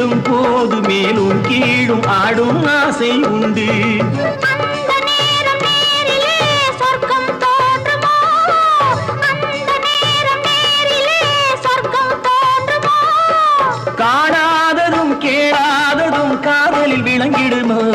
தேடும் போது மேலும் கீழும் ஆடும் ஆசை உண்டு. அந்த நேரம் நேரிலே சொர்க்கம் தோன்றுமோ, அந்த நேரம் நேரிலே சொர்க்கம் தோன்றுமோ. காணாததும் கேளாததும் காதலில் விளங்கிடுமோ.